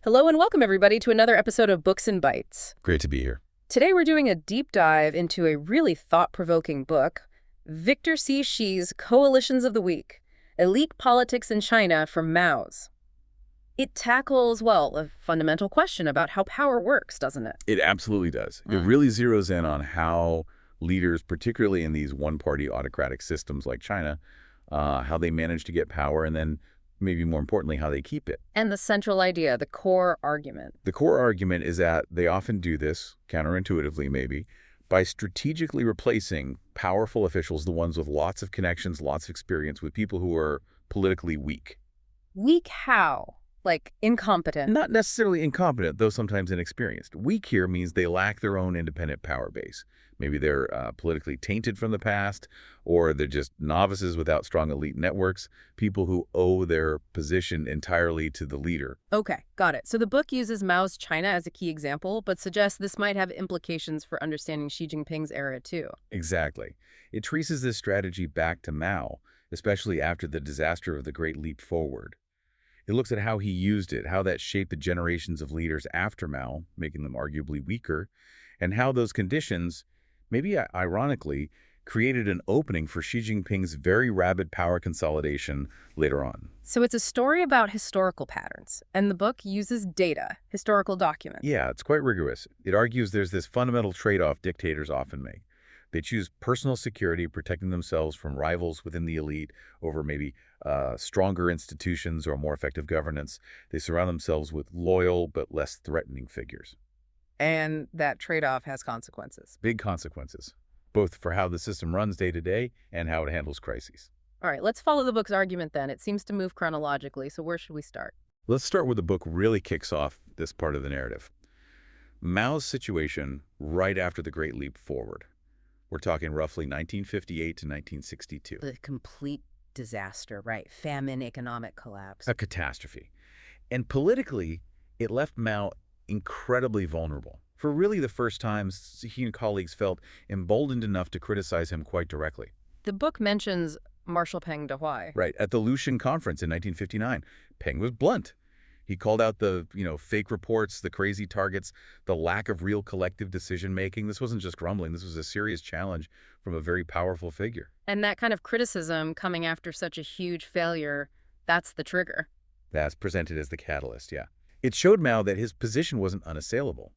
Hello and welcome, everybody, to another episode of Books and Bytes. Great to be here. Today we're doing a deep dive into a really thought-provoking book, Victor Shih's Coalitions of the Weak, Elite Politics in China from Mao's. It tackles, well, a fundamental question about how power works, doesn't it? It absolutely does. It really zeroes in on how leaders, particularly in these one-party autocratic systems like China, how they manage to get power, and then maybe more importantly, how they keep it. And the central idea, the core argument. The core argument is that they often do this, counterintuitively maybe, by strategically replacing powerful officials, the ones with lots of connections, lots of experience, with people who are politically weak. Weak how? Like incompetent? Not necessarily incompetent, though sometimes inexperienced. Weak here means they lack their own independent power base. Maybe they're politically tainted from the past, or they're just novices without strong elite networks, people who owe their position entirely to the leader. Okay, got it. So the book uses Mao's China as a key example, but suggests this might have implications for understanding Xi Jinping's era, too. Exactly. It traces this strategy back to Mao, especially after the disaster of the Great Leap Forward. It looks at how he used it, how that shaped the generations of leaders after Mao, making them arguably weaker, and how those conditions, maybe ironically, created an opening for Xi Jinping's very rapid power consolidation later on. So it's a story about historical patterns, and the book uses data, historical documents. Yeah, it's quite rigorous. It argues there's this fundamental trade-off dictators often make. They choose personal security, protecting themselves from rivals within the elite over maybe stronger institutions or more effective governance. They surround themselves with loyal but less threatening figures. And that trade-off has consequences. Big consequences, both for how the system runs day to day and how it handles crises. All right, let's follow the book's argument then. It seems to move chronologically, so where should we start? Let's start where the book really kicks off this part of the narrative. Mao's situation right after the Great Leap Forward. We're talking roughly 1958 to 1962. The complete disaster, right? Famine, economic collapse. A catastrophe. And politically, it left Mao incredibly vulnerable. For really the first time, he and colleagues felt emboldened enough to criticize him quite directly. The book mentions Marshal Peng Dehuai. Right. At the Lushan Conference in 1959, Peng was blunt. He called out the, fake reports, the crazy targets, the lack of real collective decision-making. This wasn't just grumbling. This was a serious challenge from a very powerful figure. And that kind of criticism coming after such a huge failure, that's the trigger. That's presented as the catalyst, yeah. It showed Mao that his position wasn't unassailable.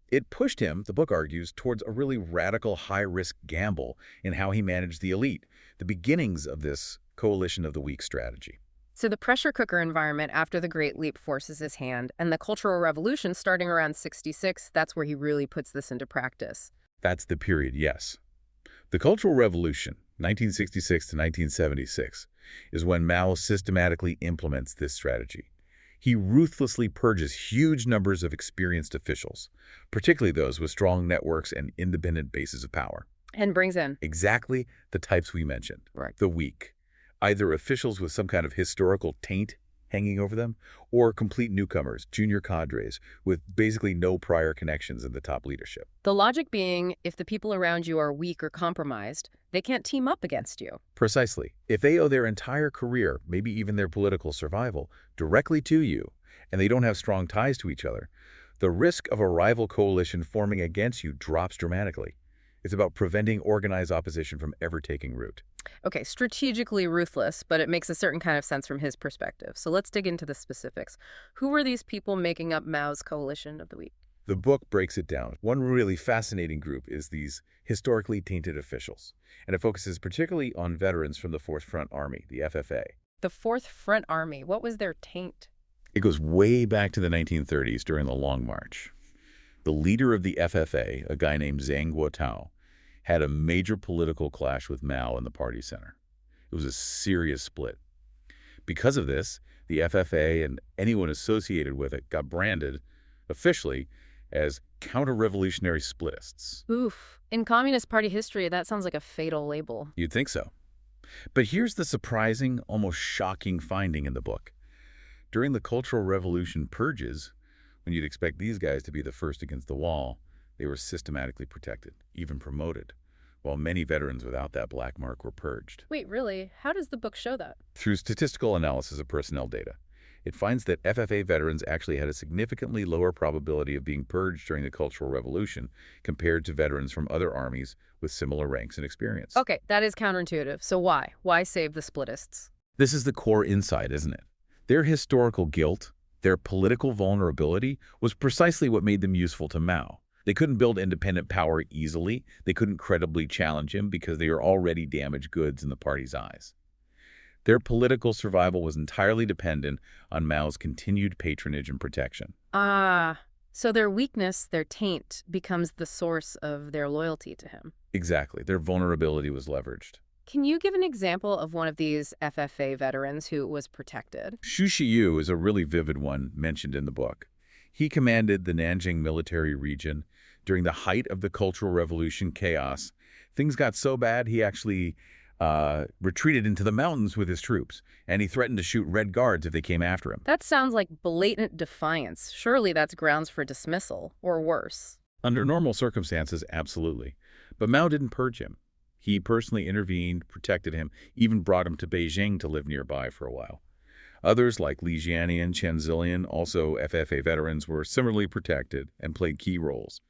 It pushed him, the book argues, towards a really radical high-risk gamble in how he managed the elite, the beginnings of this coalition of the weak strategy. So the pressure cooker environment after the Great Leap forces his hand, and the Cultural Revolution starting around 66, that's where he really puts this into practice. That's the period, yes. The Cultural Revolution, 1966 to 1976, is when Mao systematically implements this strategy. He ruthlessly purges huge numbers of experienced officials, particularly those with strong networks and independent bases of power. And brings in exactly the types we mentioned, right. The weak. Either officials with some kind of historical taint hanging over them, or complete newcomers, junior cadres, with basically no prior connections in the top leadership. The logic being, if the people around you are weak or compromised, they can't team up against you. Precisely. If they owe their entire career, maybe even their political survival, directly to you, and they don't have strong ties to each other, the risk of a rival coalition forming against you drops dramatically. It's about preventing organized opposition from ever taking root. Okay, strategically ruthless, but it makes a certain kind of sense from his perspective. So let's dig into the specifics. Who were these people making up Mao's coalition of the weak? The book breaks it down. One really fascinating group is these historically tainted officials, and it focuses particularly on veterans from the Fourth Front Army, the FFA. The Fourth Front Army, what was their taint? It goes way back to the 1930s during the Long March. The leader of the FFA, a guy named Zhang Guotao, had a major political clash with Mao in the party center. It was a serious split. Because of this, the FFA and anyone associated with it got branded, officially, as counter-revolutionary splitists. Oof. In Communist Party history, that sounds like a fatal label. You'd think so. But here's the surprising, almost shocking finding in the book. During the Cultural Revolution purges, when you'd expect these guys to be the first against the wall, they were systematically protected, even promoted, while many veterans without that black mark were purged. Wait, really? How does the book show that? Through statistical analysis of personnel data. It finds that FFA veterans actually had a significantly lower probability of being purged during the Cultural Revolution compared to veterans from other armies with similar ranks and experience. Okay, that is counterintuitive. So why? Why save the splitists? This is the core insight, isn't it? Their historical guilt, their political vulnerability, was precisely what made them useful to Mao. They couldn't build independent power easily. They couldn't credibly challenge him because they were already damaged goods in the party's eyes. Their political survival was entirely dependent on Mao's continued patronage and protection. Ah, so their weakness, their taint, becomes the source of their loyalty to him. Exactly. Their vulnerability was leveraged. Can you give an example of one of these FFA veterans who was protected? Xu Shiyu is a really vivid one mentioned in the book. He commanded the Nanjing military region during the height of the Cultural Revolution chaos. Things got so bad he actually retreated into the mountains with his troops, and he threatened to shoot Red Guards if they came after him. That sounds like blatant defiance. Surely that's grounds for dismissal, or worse. Under normal circumstances, absolutely. But Mao didn't purge him. He personally intervened, protected him, even brought him to Beijing to live nearby for a while. Others, like Li Jiannian and Chen Zilian, also FFA veterans, were similarly protected and played key roles.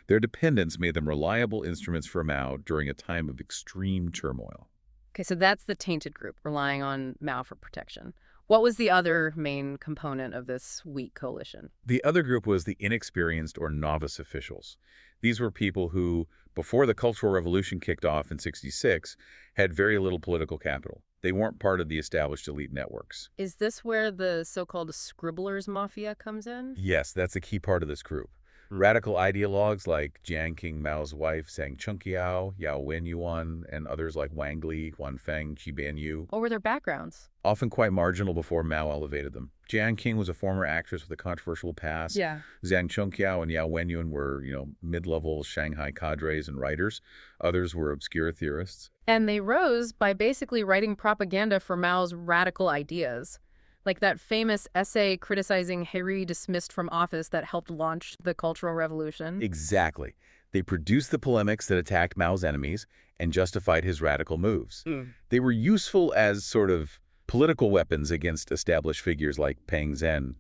Their dependence made them reliable instruments for Mao during a time of extreme turmoil. Okay, so that's the tainted group, relying on Mao for protection. What was the other main component of this weak coalition? The other group was the inexperienced or novice officials. These were people who, before the Cultural Revolution kicked off in '66, had very little political capital. They weren't part of the established elite networks. Is this where the so-called scribblers mafia comes in? Yes, that's a key part of this group. Radical ideologues like Jiang Qing Mao's wife, Zhang Chengqiao, Yao Wenyuan, and others like Wang Li, Huan Feng, Qi Banyu, What were their backgrounds? often quite marginal before Mao elevated them. Jiang Qing was a former actress with a controversial past. Yeah. Zhang Chengqiao and Yao Wenyuan were, mid-level Shanghai cadres and writers. Others were obscure theorists. And they rose by basically writing propaganda for Mao's radical ideas. Like that famous essay criticizing Harry dismissed from office that helped launch the Cultural Revolution. Exactly. They produced the polemics that attacked Mao's enemies and justified his radical moves. They were useful as sort of political weapons against established figures like Peng Zhen.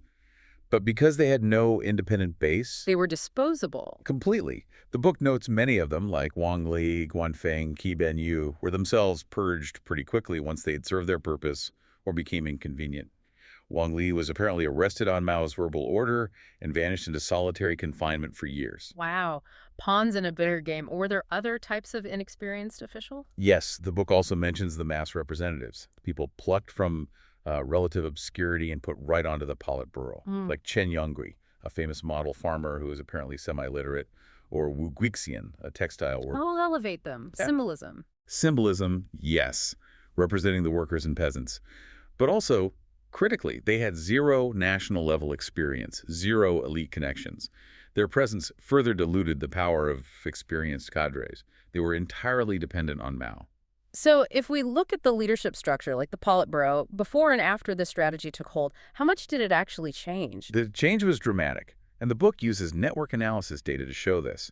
But because they had no independent base, They were disposable. completely. The book notes many of them, like Wang Li, Guan Feng, Qi Banyu, were themselves purged pretty quickly once they had served their purpose or became inconvenient. Wang Li was apparently arrested on Mao's verbal order and vanished into solitary confinement for years. Wow. Pawns in a bitter game. Were there other types of inexperienced official? Yes, the book also mentions the mass representatives, people plucked from relative obscurity and put right onto the Politburo, like Chen Yongui, a famous model farmer who is apparently semi-literate, or Wu Guixian, a textile worker. I'll elevate them. Yeah. Symbolism. Symbolism, yes, representing the workers and peasants. But also, critically, they had zero national-level experience, zero elite connections. Their presence further diluted the power of experienced cadres. They were entirely dependent on Mao. So if we look at the leadership structure, like the Politburo, before and after this strategy took hold, how much did it actually change? The change was dramatic, and the book uses network analysis data to show this.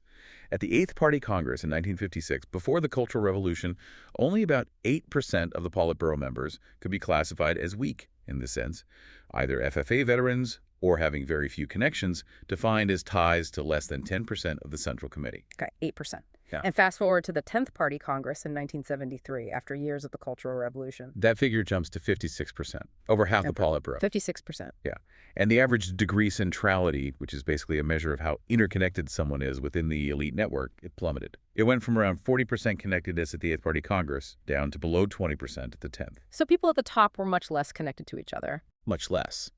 At the Eighth Party Congress in 1956, before the Cultural Revolution, only about 8% of the Politburo members could be classified as weak in this sense, either FFA veterans or having very few connections, defined as ties to less than 10% of the Central Committee. Okay, 8%. Yeah. And fast forward to the 10th Party Congress in 1973, after years of the Cultural Revolution. That figure jumps to 56%, over half the Politburo. 56%. Yeah. And the average degree centrality, which is basically a measure of how interconnected someone is within the elite network, it plummeted. It went from around 40% connectedness at the Eighth Party Congress down to below 20% at the 10th. So people at the top were much less connected to each other. Much less.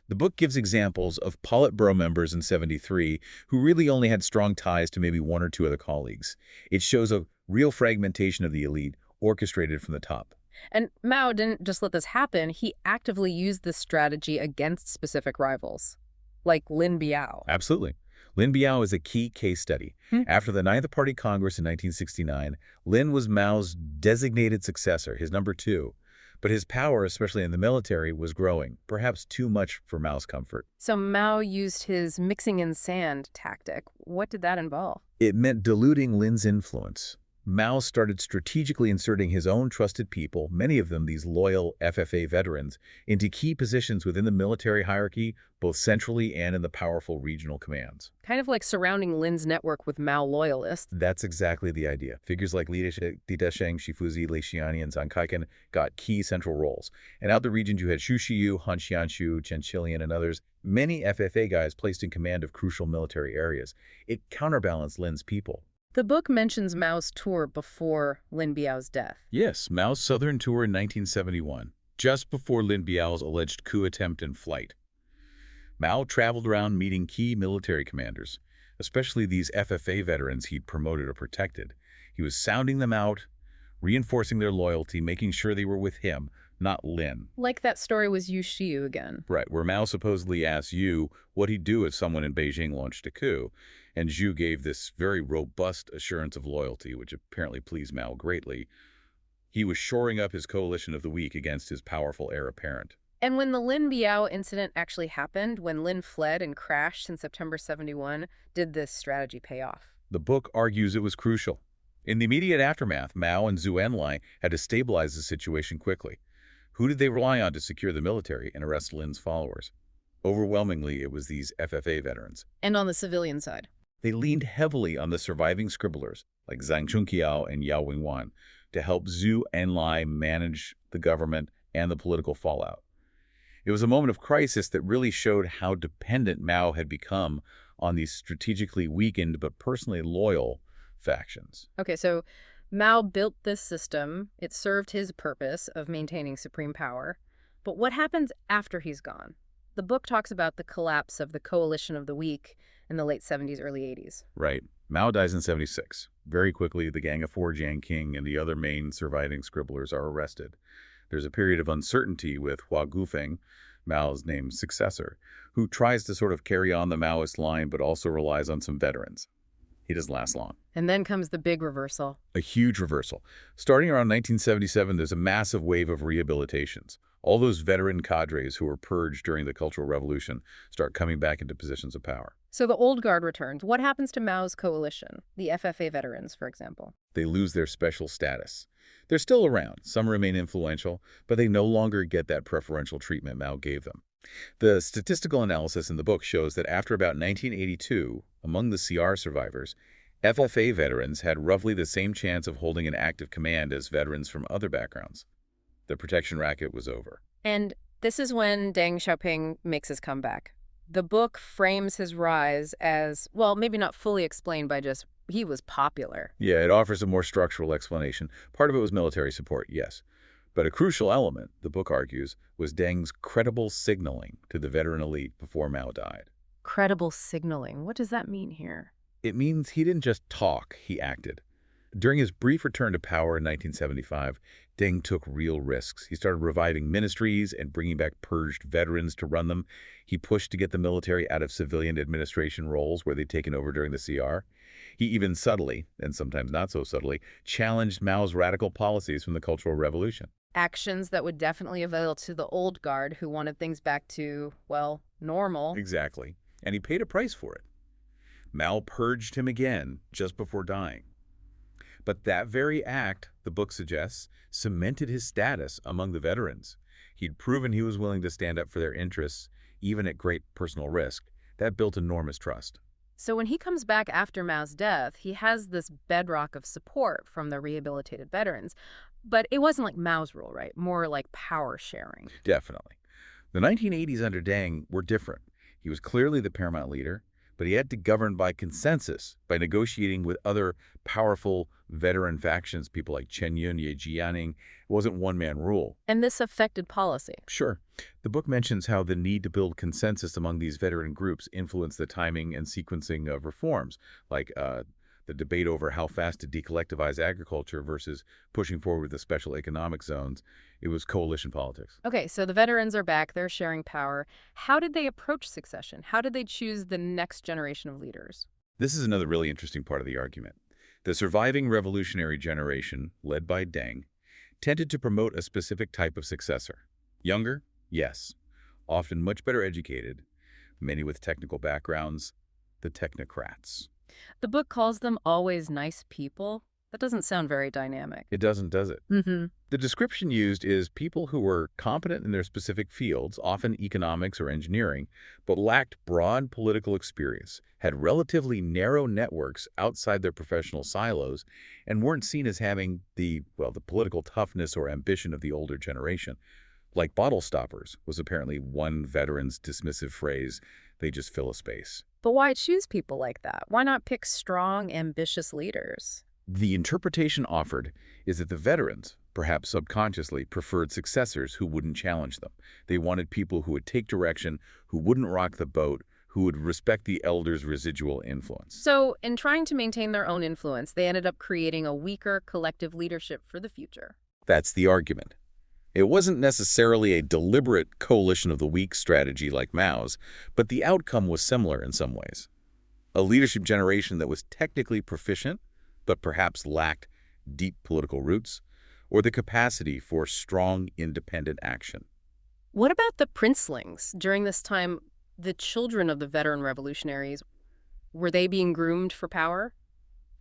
The book gives examples of Politburo members in '73 who really only had strong ties to maybe one or two other colleagues. It shows a real fragmentation of the elite, orchestrated from the top. And Mao didn't just let this happen. He actively used this strategy against specific rivals, like Lin Biao. Absolutely. Lin Biao is a key case study. After the Ninth Party Congress in 1969, Lin was Mao's designated successor, his number two. But his power, especially in the military, was growing, perhaps too much for Mao's comfort. So Mao used his mixing in sand tactic. What did that involve? It meant diluting Lin's influence. Mao started strategically inserting his own trusted people, many of them these loyal FFA veterans, into key positions within the military hierarchy, both centrally and in the powerful regional commands. Kind of like surrounding Lin's network with Mao loyalists. That's exactly the idea. Figures like Li Desheng, Shifuzi, Lei Xiani, and Zhang Kaiken got key central roles. And out the regions you had Xu Shiyu, Han Xianshu, Chen Qilian, and others, many FFA guys placed in command of crucial military areas. It counterbalanced Lin's people. The book mentions Mao's tour before Lin Biao's death. Yes, Mao's southern tour in 1971, just before Lin Biao's alleged coup attempt and flight. Mao traveled around meeting key military commanders, especially these FFA veterans he'd promoted or protected. He was sounding them out, reinforcing their loyalty, making sure they were with him, not Lin. Like that story was Yu Shiyu again. Right, where Mao supposedly asked Yu what he'd do if someone in Beijing launched a coup, and Zhu gave this very robust assurance of loyalty, which apparently pleased Mao greatly. He was shoring up his coalition of the weak against his powerful heir apparent. And when the Lin Biao incident actually happened, when Lin fled and crashed in September 71, did this strategy pay off? The book argues it was crucial. In the immediate aftermath, Mao and Zhou Enlai had to stabilize the situation quickly. Who did they rely on to secure the military and arrest Lin's followers? Overwhelmingly, it was these FFA veterans. And on the civilian side? They leaned heavily on the surviving scribblers, like Zhang Chunqiao and Yao Wingwan, to help Zhou Enlai manage the government and the political fallout. It was a moment of crisis that really showed how dependent Mao had become on these strategically weakened but personally loyal factions. Okay, so Mao built this system. It served his purpose of maintaining supreme power. But what happens after he's gone? The book talks about the collapse of the coalition of the weak in the late 70s, early 80s. Right. Mao dies in 76. Very quickly, the Gang of Four, Jiang Qing, and the other main surviving scribblers are arrested. There's a period of uncertainty with Hua Gufeng, Mao's named successor, who tries to sort of carry on the Maoist line but also relies on some veterans. He doesn't last long. And then comes the big reversal. A huge reversal. Starting around 1977, there's a massive wave of rehabilitations. All those veteran cadres who were purged during the Cultural Revolution start coming back into positions of power. So the old guard returns. What happens to Mao's coalition, the FFA veterans, for example? They lose their special status. They're still around. Some remain influential, but they no longer get that preferential treatment Mao gave them. The statistical analysis in the book shows that after about 1982, among the CR survivors, FFA veterans had roughly the same chance of holding an active command as veterans from other backgrounds. The protection racket was over. And this is when Deng Xiaoping makes his comeback. The book frames his rise as, well, maybe not fully explained by just he was popular. Yeah, it offers a more structural explanation. Part of it was military support, yes. But a crucial element, the book argues, was Deng's credible signaling to the veteran elite before Mao died. Credible signaling. What does that mean here? It means he didn't just talk, he acted. During his brief return to power in 1975, Deng took real risks. He started reviving ministries and bringing back purged veterans to run them. He pushed to get the military out of civilian administration roles where they'd taken over during the CR. He even subtly, and sometimes not so subtly, challenged Mao's radical policies from the Cultural Revolution. Actions that would definitely avail to the old guard who wanted things back to, well, normal. Exactly. And he paid a price for it. Mao purged him again just before dying. But that very act, the book suggests, cemented his status among the veterans. He'd proven he was willing to stand up for their interests, even at great personal risk. That built enormous trust. So when he comes back after Mao's death, he has this bedrock of support from the rehabilitated veterans. But it wasn't like Mao's rule, right? More like power sharing. Definitely. The 1980s under Deng were different. He was clearly the paramount leader, but he had to govern by consensus, by negotiating with other powerful veteran factions, people like Chen Yun, Ye Jianing. It wasn't one-man rule. And this affected policy. Sure. The book mentions how the need to build consensus among these veteran groups influenced the timing and sequencing of reforms, like the debate over how fast to decollectivize agriculture versus pushing forward with the special economic zones. It was coalition politics. Okay, so the veterans are back. They're sharing power. How did they approach succession? How did they choose the next generation of leaders? This is another really interesting part of the argument. The surviving revolutionary generation, led by Deng, tended to promote a specific type of successor. Younger? Yes. Often much better educated. Many with technical backgrounds. The technocrats. The book calls them always nice people. That doesn't sound very dynamic. It doesn't, does it? Mm-hmm. The description used is people who were competent in their specific fields, often economics or engineering, but lacked broad political experience, had relatively narrow networks outside their professional silos, and weren't seen as having the political toughness or ambition of the older generation. Like bottle stoppers was apparently one veteran's dismissive phrase, they just fill a space. But why choose people like that? Why not pick strong, ambitious leaders? The interpretation offered is that the veterans, perhaps subconsciously, preferred successors who wouldn't challenge them. They wanted people who would take direction, who wouldn't rock the boat, who would respect the elders' residual influence. So, in trying to maintain their own influence, they ended up creating a weaker collective leadership for the future. That's the argument. It wasn't necessarily a deliberate coalition of the weak strategy like Mao's, but the outcome was similar in some ways. A leadership generation that was technically proficient, but perhaps lacked deep political roots, or the capacity for strong, independent action. What about the princelings? During this time, the children of the veteran revolutionaries, were they being groomed for power?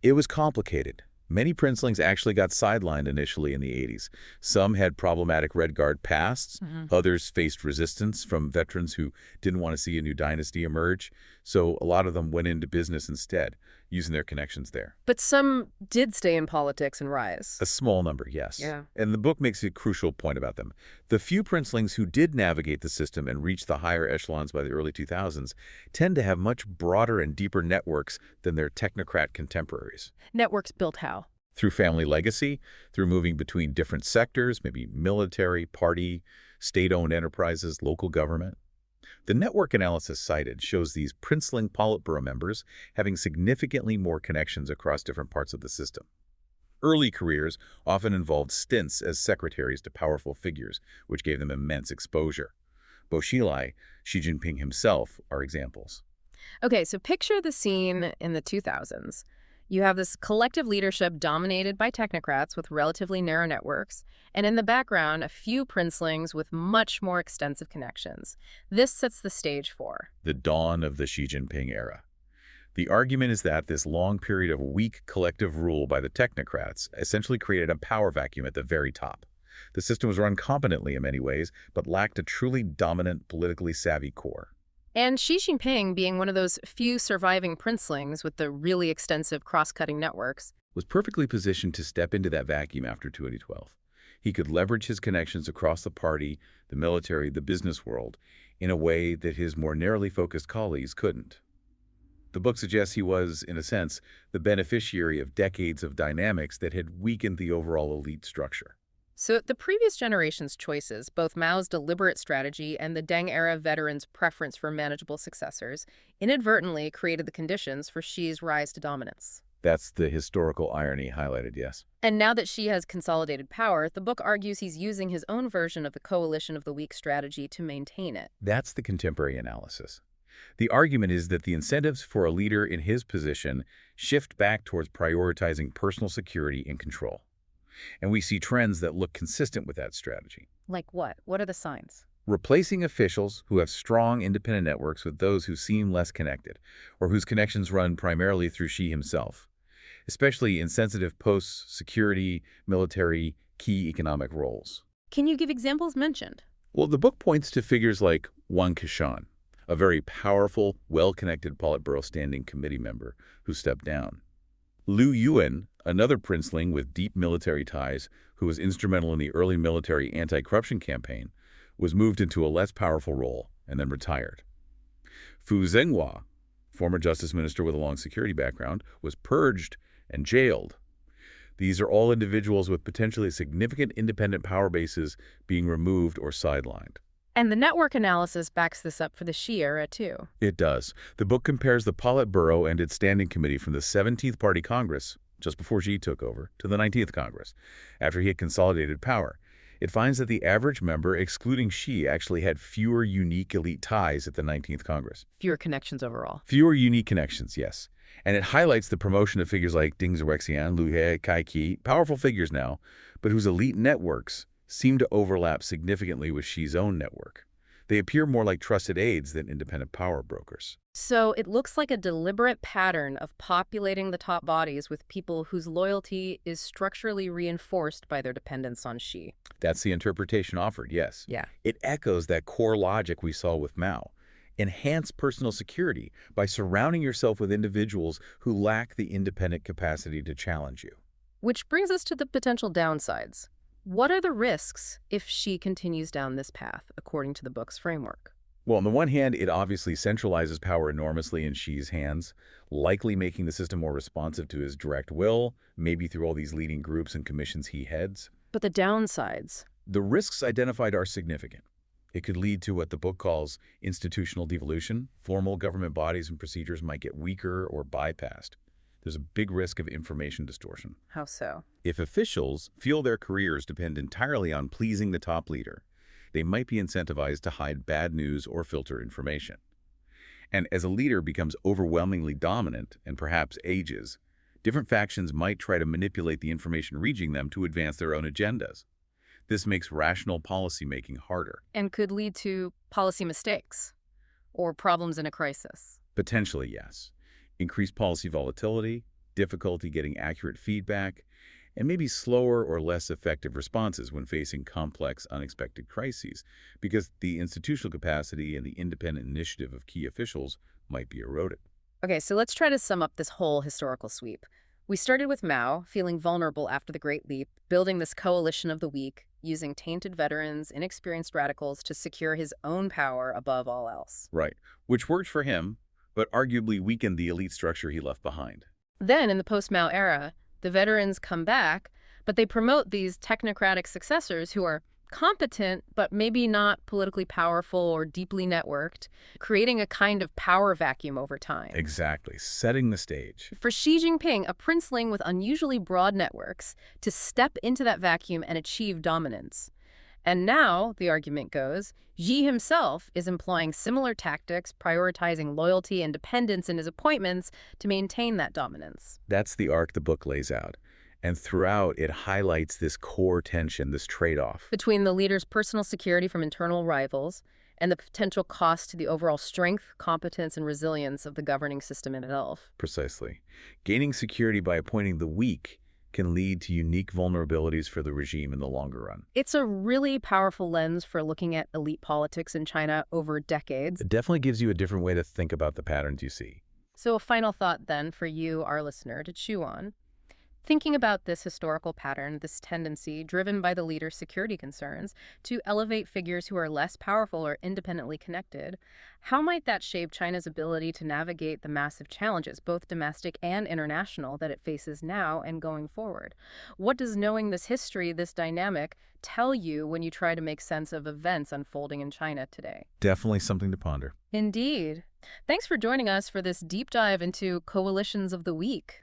It was complicated. Many princelings actually got sidelined initially in the 80s. Some had problematic Red Guard pasts. Others faced resistance from veterans who didn't want to see a new dynasty emerge. So a lot of them went into business instead, using their connections there. But some did stay in politics and rise. A small number, yes. Yeah. And the book makes a crucial point about them. The few princelings who did navigate the system and reach the higher echelons by the early 2000s tend to have much broader and deeper networks than their technocrat contemporaries. Networks built how? Through family legacy, through moving between different sectors, maybe military, party, state-owned enterprises, local government. The network analysis cited shows these princeling Politburo members having significantly more connections across different parts of the system. Early careers often involved stints as secretaries to powerful figures, which gave them immense exposure. Bo Xilai, Xi Jinping himself, are examples. Okay, so picture the scene in the 2000s. You have this collective leadership dominated by technocrats with relatively narrow networks, and in the background, a few princelings with much more extensive connections. This sets the stage for the dawn of the Xi Jinping era. The argument is that this long period of weak collective rule by the technocrats essentially created a power vacuum at the very top. The system was run competently in many ways, but lacked a truly dominant, politically savvy core. And Xi Jinping, being one of those few surviving princelings with the really extensive cross-cutting networks, was perfectly positioned to step into that vacuum after 2012. He could leverage his connections across the party, the military, the business world, in a way that his more narrowly focused colleagues couldn't. The book suggests he was, in a sense, the beneficiary of decades of dynamics that had weakened the overall elite structure. So the previous generation's choices, both Mao's deliberate strategy and the Deng-era veterans' preference for manageable successors, inadvertently created the conditions for Xi's rise to dominance. That's the historical irony highlighted, yes. And now that Xi has consolidated power, the book argues he's using his own version of the coalition of the weak strategy to maintain it. That's the contemporary analysis. The argument is that the incentives for a leader in his position shift back towards prioritizing personal security and control. And we see trends that look consistent with that strategy. Like what? What are the signs? Replacing officials who have strong independent networks with those who seem less connected, or whose connections run primarily through Xi himself, especially in sensitive posts, security, military, key economic roles. Can you give examples mentioned? Well, the book points to figures like Wang Qishan, a very powerful, well-connected Politburo Standing Committee member who stepped down. Liu Yuan, another princeling with deep military ties who was instrumental in the early military anti-corruption campaign, was moved into a less powerful role and then retired. Fu Zhenghua, former justice minister with a long security background, was purged and jailed. These are all individuals with potentially significant independent power bases being removed or sidelined. And the network analysis backs this up for the Xi era, too. It does. The book compares the Politburo and its standing committee from the 17th Party Congress, just before Xi took over, to the 19th Congress, after he had consolidated power. It finds that the average member, excluding Xi, actually had fewer unique elite ties at the 19th Congress. Fewer connections overall. Fewer unique connections, yes. And it highlights the promotion of figures like Deng Xiaoxian, Liu He, Kai Qi, powerful figures now, but whose elite networks seem to overlap significantly with Xi's own network. They appear more like trusted aides than independent power brokers. So it looks like a deliberate pattern of populating the top bodies with people whose loyalty is structurally reinforced by their dependence on Xi. That's the interpretation offered, yes. Yeah. It echoes that core logic we saw with Mao. Enhance personal security by surrounding yourself with individuals who lack the independent capacity to challenge you. Which brings us to the potential downsides. What are the risks if Xi continues down this path, according to the book's framework? Well, on the one hand, it obviously centralizes power enormously in Xi's hands, likely making the system more responsive to his direct will, maybe through all these leading groups and commissions he heads. But the downsides? The risks identified are significant. It could lead to what the book calls institutional devolution. Formal government bodies and procedures might get weaker or bypassed. There's a big risk of information distortion. How so? If officials feel their careers depend entirely on pleasing the top leader, they might be incentivized to hide bad news or filter information. And as a leader becomes overwhelmingly dominant and perhaps ages, different factions might try to manipulate the information reaching them to advance their own agendas. This makes rational policymaking harder. And could lead to policy mistakes or problems in a crisis. Potentially, yes. Increased policy volatility, difficulty getting accurate feedback, and maybe slower or less effective responses when facing complex, unexpected crises, because the institutional capacity and the independent initiative of key officials might be eroded. Okay, so let's try to sum up this whole historical sweep. We started with Mao, feeling vulnerable after the Great Leap, building this coalition of the weak, using tainted veterans, inexperienced radicals to secure his own power above all else. Right, which worked for him, but arguably weakened the elite structure he left behind. Then, in the post-Mao era, the veterans come back, but they promote these technocratic successors who are competent, but maybe not politically powerful or deeply networked, creating a kind of power vacuum over time. Exactly, setting the stage. For Xi Jinping, a princeling with unusually broad networks, to step into that vacuum and achieve dominance. And now, the argument goes, Xi himself is employing similar tactics, prioritizing loyalty and dependence in his appointments to maintain that dominance. That's the arc the book lays out. And throughout, it highlights this core tension, this trade-off. Between the leader's personal security from internal rivals and the potential cost to the overall strength, competence, and resilience of the governing system itself. Precisely. Gaining security by appointing the weak can lead to unique vulnerabilities for the regime in the longer run. It's a really powerful lens for looking at elite politics in China over decades. It definitely gives you a different way to think about the patterns you see. So a final thought then for you, our listener, to chew on. Thinking about this historical pattern, this tendency driven by the leader's security concerns to elevate figures who are less powerful or independently connected, how might that shape China's ability to navigate the massive challenges, both domestic and international, that it faces now and going forward? What does knowing this history, this dynamic, tell you when you try to make sense of events unfolding in China today? Definitely something to ponder. Indeed. Thanks for joining us for this deep dive into coalitions of the weak.